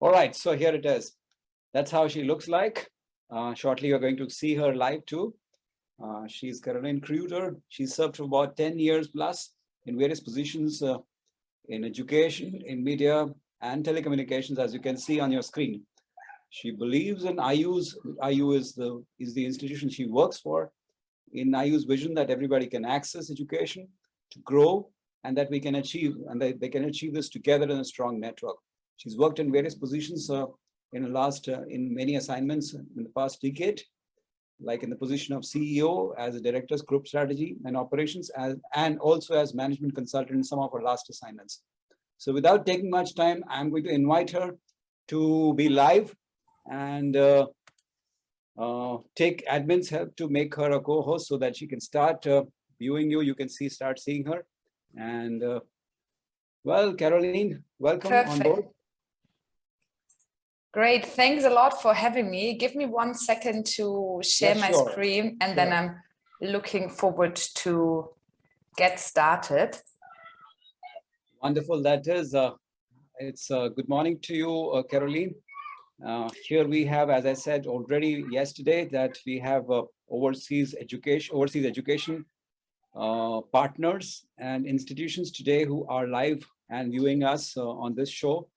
All right, so here it is. That's how she looks like. Shortly, you're going to see her live too. She's Caroline Kruger. She's served for about 10 years plus in various positions in education, in media, and telecommunications, as you can see on your screen. She believes in IU's. IU is the institution she works for. In IU's vision that everybody can access education to grow, and that we can achieve, and they can achieve this together in a strong network. She's worked in various positions in many assignments in the past decade, like in the position of CEO, as a director's group strategy and operations, and also as management consultant in some of her last assignments. So without taking much time, I'm going to invite her to be live and take admin's help to make her a co-host so that she can start viewing you. You can start seeing her. And well, Caroline, welcome on board. Great, thanks a lot for having me. Give me 1 second to share my screen, and then I'm looking forward to get started. Wonderful, that is. It's good morning to you, Caroline. Here we have, as I said already yesterday, that we have overseas education partners and institutions today who are live and viewing us on this show,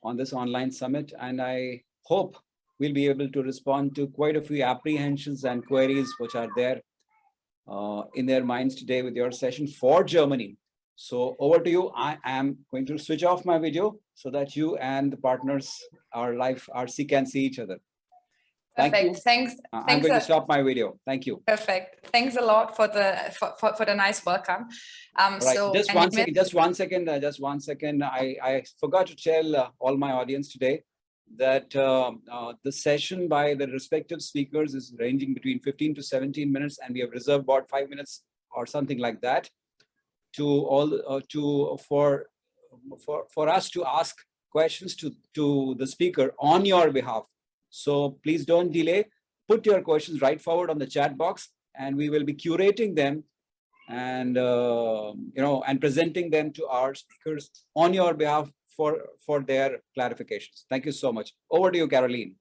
on this online summit. And I hope we'll be able to respond to quite a few apprehensions and queries which are there in their minds today with your session for Germany. So over to you. I am going to switch off my video so that you and the partners can see each other. Thank you. Thanks. I'm going to stop my video. Thank you. Perfect. Thanks a lot for the nice welcome. Right. So just one second. I forgot to tell all my audience today that the session by the respective speakers is ranging between 15 to 17 minutes, and we have reserved about 5 minutes or something like that for us to ask questions to the speaker on your behalf. So please don't delay. Put your questions right forward on the chat box, and we will be curating them and and presenting them to our speakers on your behalf for their clarifications. Thank you so much. Over to you, Caroline.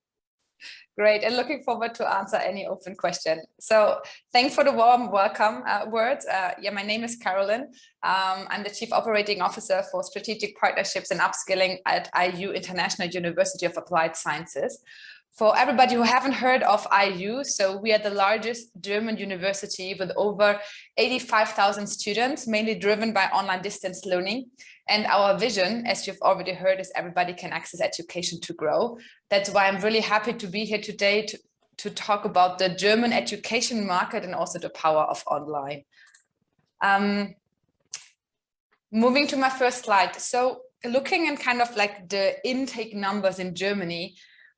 Great, and looking forward to answer any open question. So thanks for the warm welcome words. My name is Caroline. I'm the Chief Operating Officer for Strategic Partnerships and Upskilling at IU International University of Applied Sciences. For everybody who haven't heard of IU, so we are the largest German university with over 85,000 students, mainly driven by online distance learning. And our vision, as you've already heard, is everybody can access education to grow. That's why I'm really happy to be here today to talk about the German education market and also the power of online. Moving to my first slide. So looking at kind of like the intake numbers in Germany,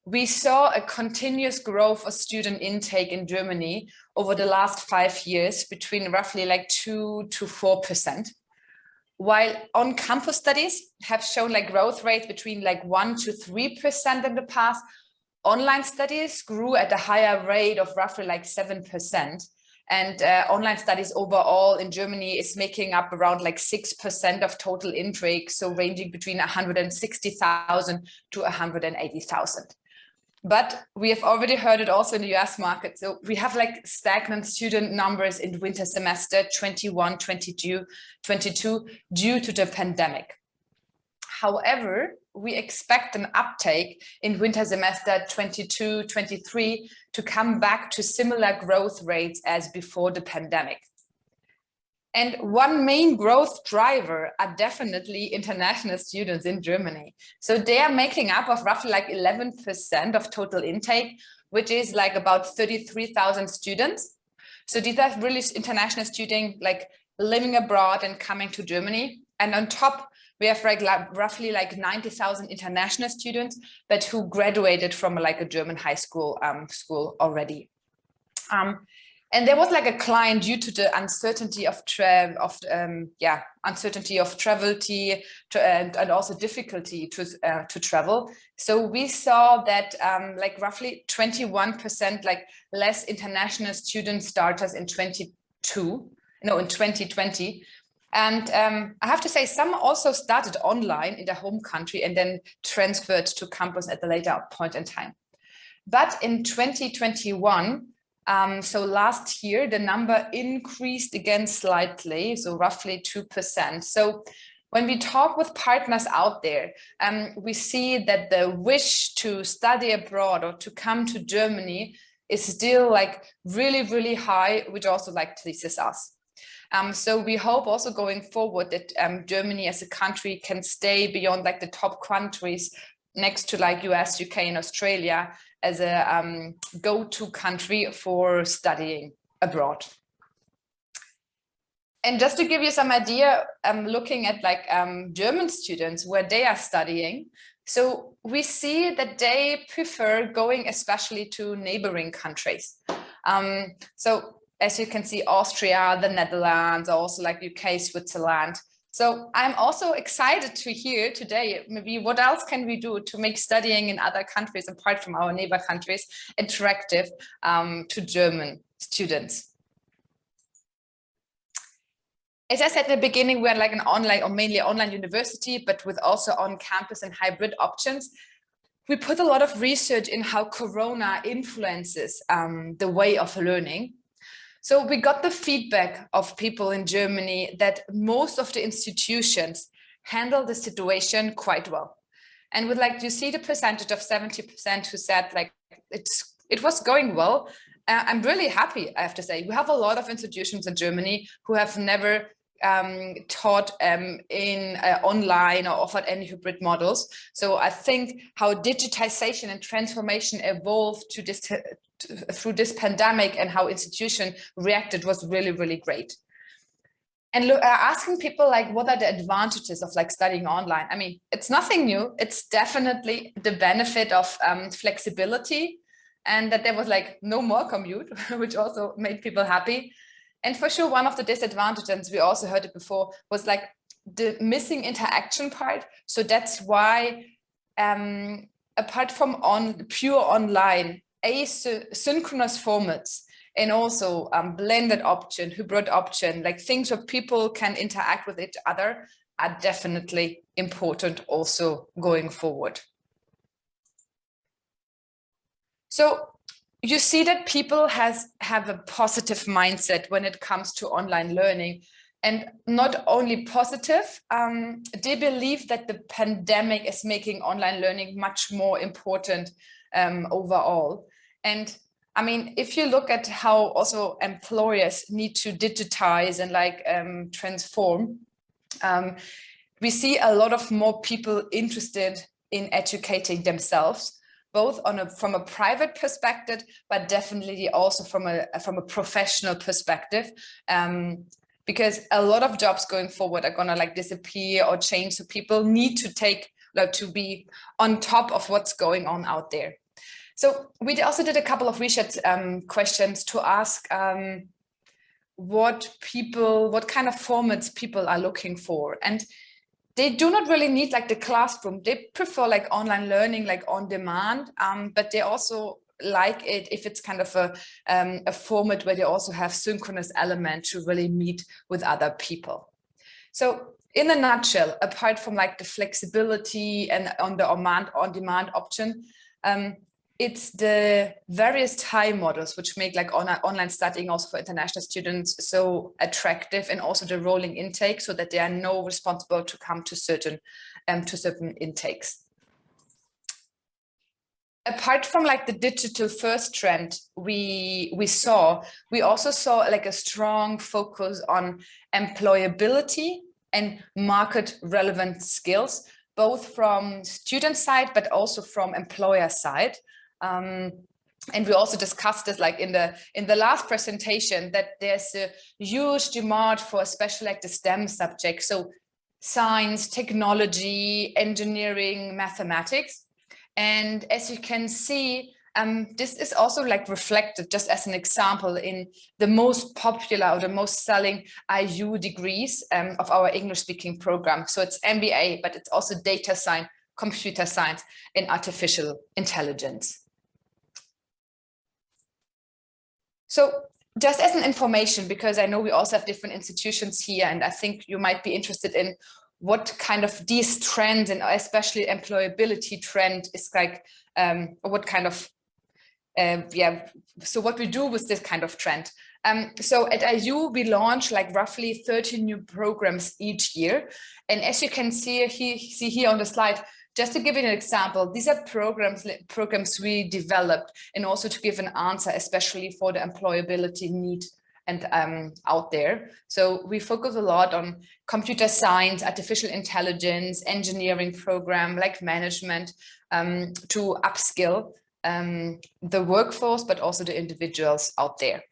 we saw a continuous growth of student intake in Germany over the last 5 years between roughly like 2 to 4%. While on-campus studies have shown like growth rates between like 1 to 3% in the past, online studies grew at a higher rate of roughly like 7%. And online studies overall in Germany is making up around like 6% of total intake, so ranging between 160,000 to 180,000. But we have already heard it also in the US market. So we have like stagnant student numbers in winter semester 21, 22 due to the pandemic. However, we expect an uptake in winter semester 22, 23 to come back to similar growth rates as before the pandemic. And one main growth driver are definitely international students in Germany. So they are making up of roughly like 11% of total intake, which is like about 33,000 students. So these are really international students like living abroad and coming to Germany. And on top, we have like roughly like 90,000 international students, but who graduated from like a German high school already. And there was like a client due to the uncertainty of travel and also difficulty to travel. So we saw that like roughly 21% like less international student starters in 2020, And I have to say, some also started online in their home country and then transferred to campus at a later point in time. But in 2021, so last year, the number increased again slightly, so roughly 2%. So when we talk with partners out there, we see that the wish to study abroad or to come to Germany is still like really, really high, which also like pleases us. So we hope also going forward that Germany as a country can stay beyond like the top countries next to like US, UK and Australia as a go-to country for studying abroad. And just to give you some idea, I'm looking at like German students where they are studying. So we see that they prefer going especially to neighboring countries. So as you can see, Austria, the Netherlands, also like UK, Switzerland. So I'm also excited to hear today, maybe what else can we do to make studying in other countries, apart from our neighbor countries, attractive to German students. As I said at the beginning, we're like an online or mainly online university, but with also on-campus and hybrid options. We put a lot of research in how Corona influences the way of learning. So we got the feedback of people in Germany that most of the institutions handle the situation quite well. And with like, you see the percentage of 70% who said like, it was going well. I'm really happy, I have to say. We have a lot of institutions in Germany who have never taught in online or offered any hybrid models. So I think how digitization and transformation evolved to this through this pandemic and how institution reacted was really, really great. And asking people like, what are the advantages of like studying online? I mean, it's nothing new. It's definitely the benefit of flexibility, and that there was like no more commute, which also made people happy. And for sure, one of the disadvantages, and we also heard it before, was like the missing interaction part. So that's why, apart from pure online, asynchronous formats and also blended option, hybrid option, like things where people can interact with each other are definitely important also going forward. So you see that people have a positive mindset when it comes to online learning, and not only positive, they believe that the pandemic is making online learning much more important overall. And I mean, if you look at how also employers need to digitize and like transform, we see a lot of more people interested in educating themselves, both from a private perspective, but definitely also from a professional perspective, because a lot of jobs going forward are gonna like disappear or change. So people need to to be on top of what's going on out there. So we also did a couple of research questions to ask what kind of formats people are looking for. And they do not really need like the classroom. They prefer like online learning, like on demand, but they also like it if it's kind of a format where they also have synchronous element to really meet with other people. So in a nutshell, apart from like the flexibility and on demand option, it's the various time models which make like online studying also for international students so attractive, and also the rolling intake, so that they are no responsible to come to certain intakes. Apart from like the digital first trend we also saw like a strong focus on employability and market relevant skills, both from student side but also from employer side. And we also discussed this like in the last presentation, that there's a huge demand for especially like the STEM subjects, so science, technology, engineering, mathematics. And as you can see, this is also like reflected, just as an example, in the most popular or the most selling IU degrees of our English speaking program. So it's MBA, but it's also data science, computer science, and artificial intelligence. So just as an information, because I know we also have different institutions here, and I think you might be interested in what kind of these trends, and especially employability trend, is like, what kind of, so what we do with this kind of trend. So at IU, we launch like roughly 30 new programs each year. And as you can see here on the slide, just to give you an example, these are programs we developed, and also to give an answer, especially for the employability need and out there. So we focus a lot on computer science, artificial intelligence, engineering program, like management, to upskill the workforce, but also the individuals out there.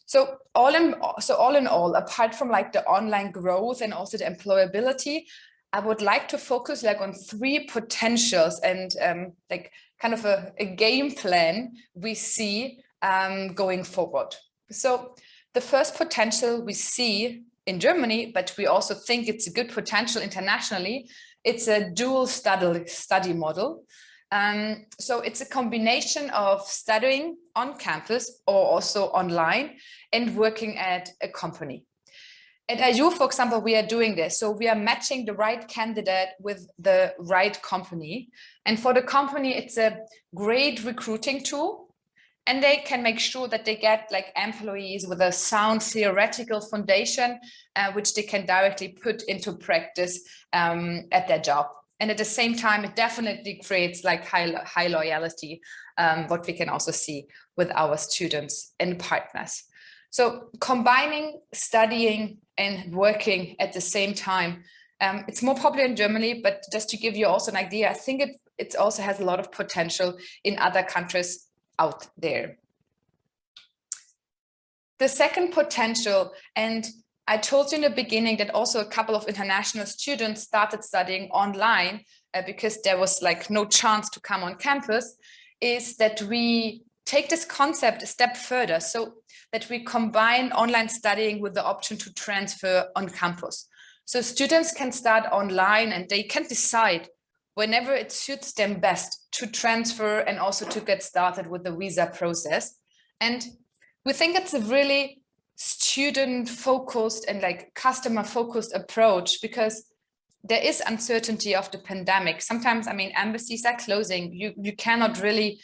So all in all, apart from like the online growth and also the employability, I would like to focus like on 3 potentials and like kind of a game plan we see going forward. So the first potential we see in Germany, but we also think it's a good potential internationally, it's a dual study model. So it's a combination of studying on campus or also online and working at a company. At IU, for example, we are doing this. So we are matching the right candidate with the right company. And for the company, it's a great recruiting tool. And they can make sure that they get like employees with a sound theoretical foundation, which they can directly put into practice at their job. And at the same time, it definitely creates like high loyalty, what we can also see with our students and partners. So combining studying and working at the same time, it's more popular in Germany, but just to give you also an idea, I think it also has a lot of potential in other countries out there. The second potential, and I told you in the beginning that also a couple of international students started studying online because there was like no chance to come on campus, is that we take this concept a step further, so that we combine online studying with the option to transfer on campus. So students can start online and they can decide whenever it suits them best to transfer and also to get started with the visa process. And we think it's a really student-focused and like customer-focused approach, because there is uncertainty of the pandemic. Sometimes, I mean, embassies are closing. You cannot really,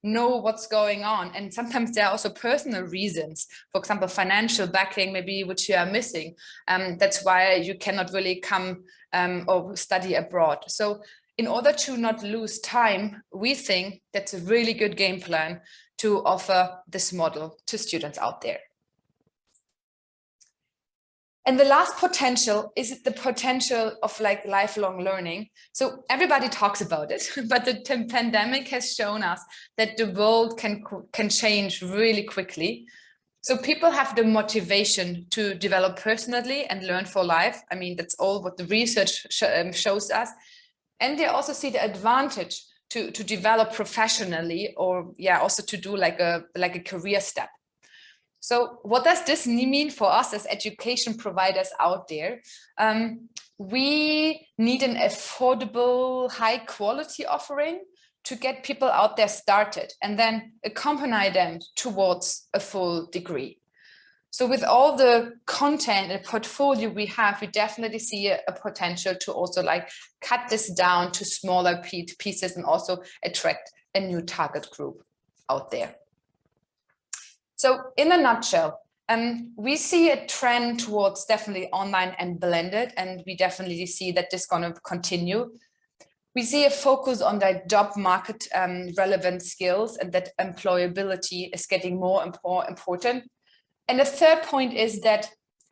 know what's going on. And sometimes there are also personal reasons, for example, financial backing, maybe which you are missing. That's why you cannot really come or study abroad. So in order to not lose time, we think that's a really good game plan to offer this model to students out there. And the last potential is the potential of like lifelong learning. So everybody talks about it, but the pandemic has shown us that the world can change really quickly. So people have the motivation to develop personally and learn for life. I mean, that's all what the research shows us. And they also see the advantage to develop professionally, or also to do like a career step. So what does this mean for us as education providers out there? We need an affordable, high quality offering to get people out there started and then accompany them towards a full degree. So with all the content and portfolio we have, we definitely see a potential to also like cut this down to smaller pieces and also attract a new target group out there. So in a nutshell, we see a trend towards definitely online and blended, and we definitely see that this is going to continue. We see a focus on the job market relevant skills, and that employability is getting more and more important. And the third point is that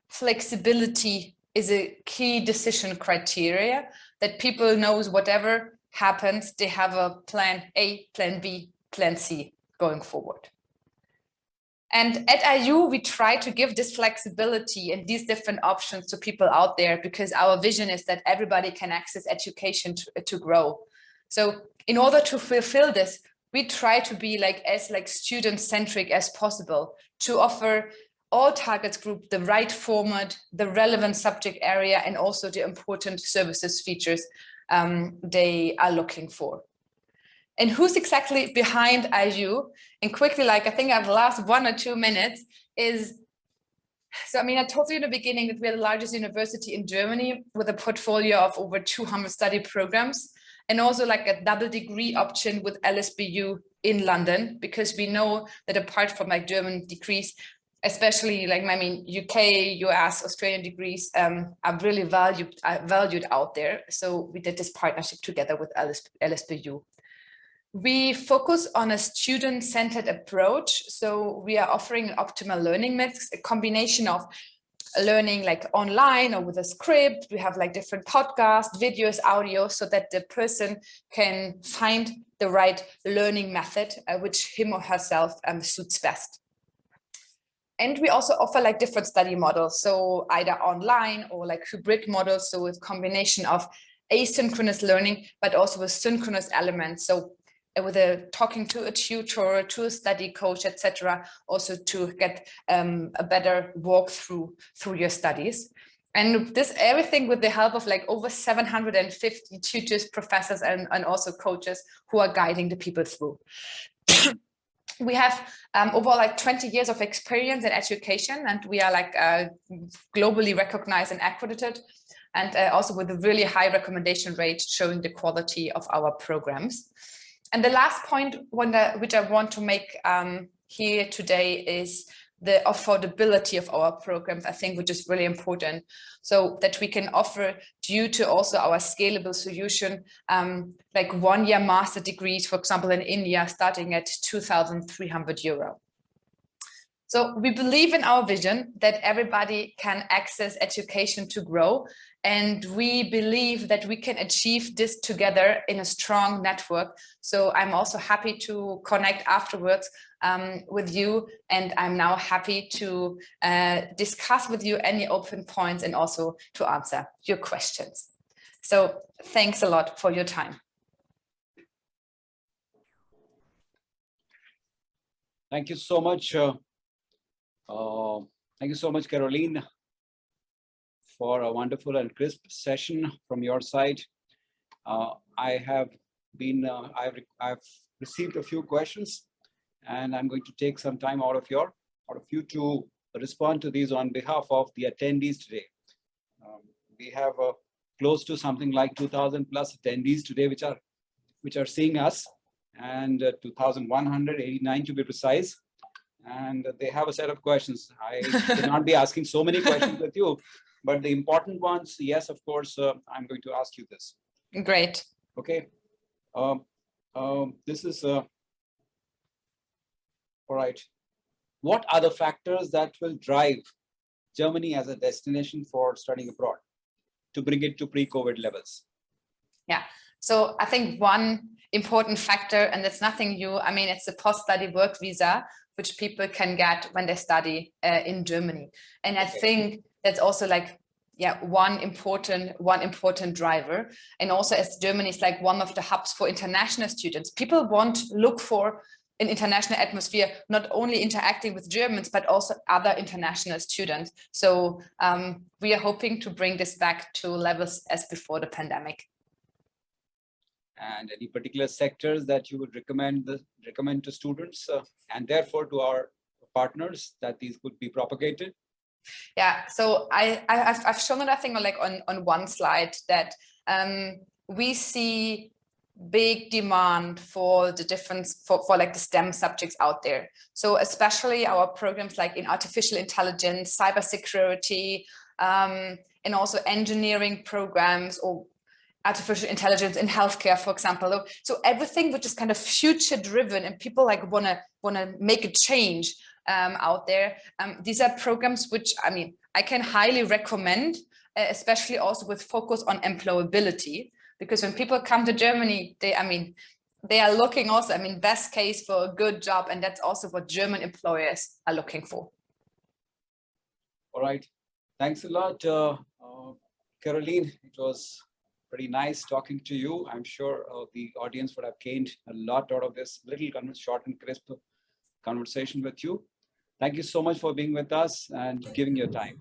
flexibility is a key decision criteria, that people knows whatever happens, they have a plan A, plan B, plan C going forward. And at IU, we try to give this flexibility and these different options to people out there, because our vision is that everybody can access education to grow. So in order to fulfill this, we try to be as student-centric as possible, to offer all targets group the right format, the relevant subject area, and also the important services features they are looking for. And who's exactly behind IU? And quickly, like I think I have the last 1 or 2 minutes is, so I mean, I told you in the beginning that we're the largest university in Germany with a portfolio of over 200 study programs, and also like a double degree option with LSBU in London, because we know that apart from like German degrees, especially like, I mean, UK, US, Australian degrees are really valued out there. So we did this partnership together with LSBU. We focus on a student-centered approach. So we are offering an optimal learning mix, a combination of learning like online or with a script. We have like different podcasts, videos, audio, so that the person can find the right learning method, which him or herself suits best. And we also offer like different study models. So either online or like hybrid models. So with combination of asynchronous learning, but also with synchronous elements. So with talking to a tutor, to a study coach, etc., also to get a better walkthrough through your studies. And this everything with the help of like over 750 tutors, professors, and also coaches who are guiding the people through. We have over like 20 years of experience in education, and we are like globally recognized and accredited, and also with a really high recommendation rate showing the quality of our programs. And the last point which I want to make here today is the affordability of our programs, I think, which is really important, so that we can offer, due to also our scalable solution, like 1-year master degrees, for example, in India, starting at 2,300 euro. So we believe in our vision that everybody can access education to grow. And we believe that we can achieve this together in a strong network. So I'm also happy to connect afterwards with you. And I'm now happy to discuss with you any open points and also to answer your questions. So thanks a lot for your time. Thank you so much. Thank you so much, Caroline, for a wonderful and crisp session from your side. I've received a few questions, and I'm going to take some time out of you to respond to these on behalf of the attendees today. We have close to something like 2,000 plus attendees today, which are seeing us, and 2,189 to be precise. And they have a set of questions. I cannot be asking so many questions with you, but the important ones, yes, of course, I'm going to ask you this. Great. Okay. This is all right. What are the factors that will drive Germany as a destination for studying abroad to bring it to pre-COVID levels? Yeah. So I think one important factor, and it's nothing new, I mean, it's the post-study work visa, which people can get when they study in Germany. And I think that's also like, yeah, one important driver. And also, as Germany is like one of the hubs for international students, people look for an international atmosphere, not only interacting with Germans, but also other international students. So we are hoping to bring this back to levels as before the pandemic. And any particular sectors that you would recommend to students and therefore to our partners that these could be propagated? Yeah, so I've shown it, I think, like on one slide that we see big demand for the different for like the STEM subjects out there. So especially our programs like in artificial intelligence, cybersecurity, and also engineering programs, or artificial intelligence in healthcare, for example. So everything which is kind of future driven and people like wanna make a change out there. These are programs which, I mean, I can highly recommend, especially also with focus on employability, because when people come to Germany, they are looking also, I mean, best case for a good job, and that's also what German employers are looking for. All right, thanks a lot, Caroline. It was pretty nice talking to you. I'm sure the audience would have gained a lot out of this little short and crisp conversation with you. Thank you so much for being with us and giving your time.